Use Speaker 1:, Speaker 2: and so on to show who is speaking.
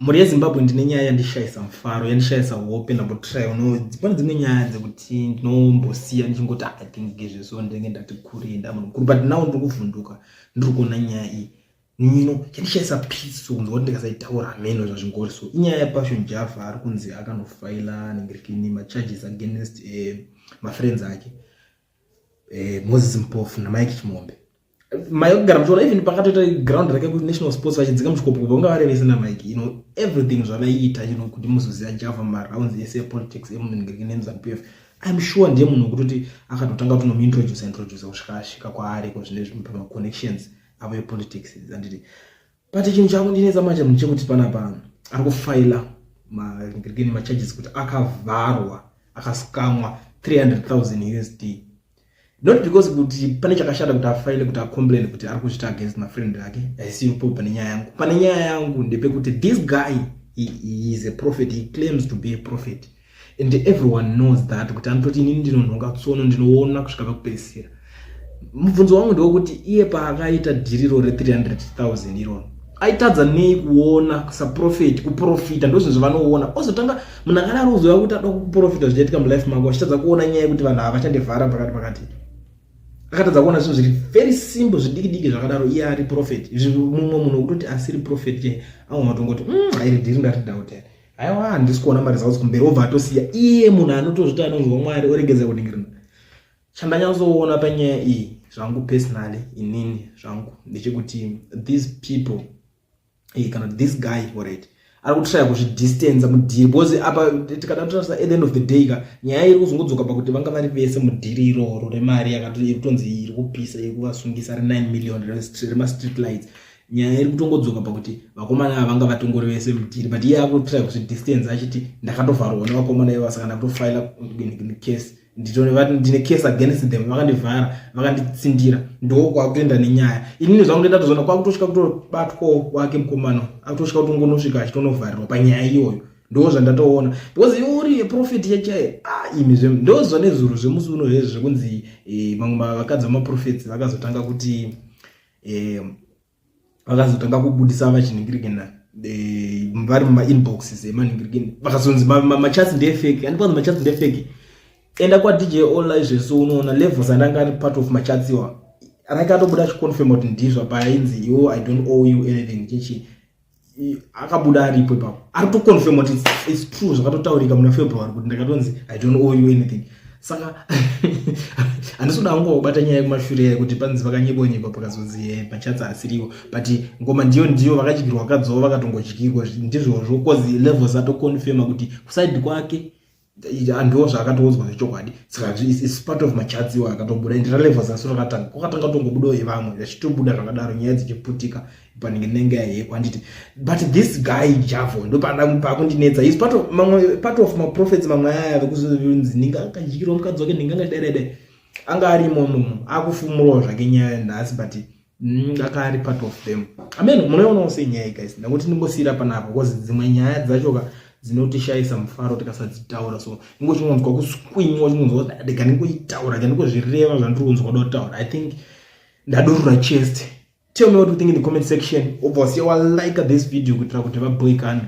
Speaker 1: muri yeZimbabwe ndine nyaya yandishayisa mufaro yandishayisa hope ndambotry pane dzimwe nyaya dzekuti ndinombosiya ndichingoti I think gezveso ndenge ndati kure ndamunhu mukuru but now ndiri kuvhunduka ndiri kuona nyaya iyi yandishayisa peace kunzwa ndikasaitaura meno zvazvingori so inyaya yaPassion Java ari kunzi akanofaila ningirikini macharges against mafriends ake Moses Mpofu naMike Chimombe mayogara muchiona even pakatoita ground rake kuNational Sports vachidzika muchikopo unga vari vese naMike everything zvavaiita kuti muzoziva Java marounds ese epolitics emuningirikini eMZanPF I'm sure ndiye munhu wekutoti akatotanga kunomuintroduce kusvika asvika kwaari zvine connections avo epolitics anditi but chinhu chakundinetsa manje munhu chekuti panapa ari kufaila ningirikini macharges kuti akavharwa akaskamwa 300,000 USD not because kuti pane chakashata kuti afaile kuti acomplain kuti ari kuchita against my friend ake aisipo pane nyaya yangu ndepekuti this guy he is a prophet, he claims to be a prophet and everyone knows that kuti anototi inini ndinonhonga tsono ndinoona kusvika pakupedzisira mubvunzo wangu ndewekuti iye paakaita dhiriro re300,000 irona aitadza nei kuona saprofit kuprofita ndozvinhu zvavanoona ozotanga munhu akadaro uzoya kuti ada kuprofita zvichaitika mulife mako achitadza kuona nyaya yekuti vanhu ava vachandivhara pakati akatadza kuona zvinhu zviri very simple zvidiki zvakadaro iye ari prophet mumwe munhu kutoti asiri prophet che aungatongoti airi dhiri ndaridauta aiwa handisi kuona maresults kumberi obva atosiya iye munhu anotozviti anonzwa Mwari oregedza kuningirana chandanyatsoona panyaya iyi zvangu personally inini zvangu ndechekuti these people kana this guy alright ari kutraya kuzvidistance mudhiri because apa tikada kutarisa at the end of the day nyaya iri kuzongodzoka pakuti vanga vari vese mudhiri iroro remari iritonzi iri kupisa iri kuvasungisa re9 million remastreet lights nyaya iri kutongodzoka pakuti vakomana ava vanga vatongori vese mudhiri but iye ari kutraya kuzvidistance achiti ndakatovharwa nevakomana ivo saka ndakutofaila case ndine case against them vakandivhara vakanditsindira ndokwakutoenda nenyaya inini zvangu ndoenda tozona kwakutosvika kutobatwa wake mukomano akutosvika kutongonosvika achitonovharirwa panyaya iyoyo ndozvandatoona because uri prophet yachaye imi ndozva nezuro zvemusi uno zvezvo zvekunzi vamwe vakadzi vamaprofets vakazotanga kuti vakazotanga kubudisa vachiningirikana vari mumainboxes emaningirikini vakazonzi machats ndefake andikwanzi machats ndefake enda kwaDJ All izveso unoona levels andanga ari part of machats iwa rakatobuda chiconfirm kuti ndizvo painzi yo I don't owe you anything chichi akabuda aripo ipapo ari to confirm kuti it's true zvakatotaurika muna February kuti ndakatonzi I don't owe you anything saka andisoda ngobata nyaya kumashure kuti panzi vakanyebonyeba pakazonzi machats asiriwo but ngoma ndiyo vakachigirwa kadzova vakatongochikirwa ndizvo cause levels ato confirm kuti kuside kwake andiwo zvakatoudzwa zvechokwadi saka is part of machats iwo akatobuda ndira levels asoro kwakatanga tongobudawo yevamwe zvachitobuda zvakadaro nyaya dzichiputika paningenenge yekwanditi but this guy Javo ndo pakundinetsa is part of my prophets mamwe aya vekuzvinzi ninga akajikirwa mukadzi wake ninga ngadedede anga ari imomo akufumurawo zvake nyaya nhasi but akari part of them amen munoona senyaya guys ndakuti ndingosira panapo because dzimwe nyaya dzachoka dzinotishayisa mufaro tikasadzitaura so ingochingonzwa kuswinywa chingonzwa ndikaningoitaura ndikuzvireva zvandiri kunzwa kutaura I think ndadurura chest. Tell me what you think in the comment section. Obviously, like this video kuitira kuti vaboyikane.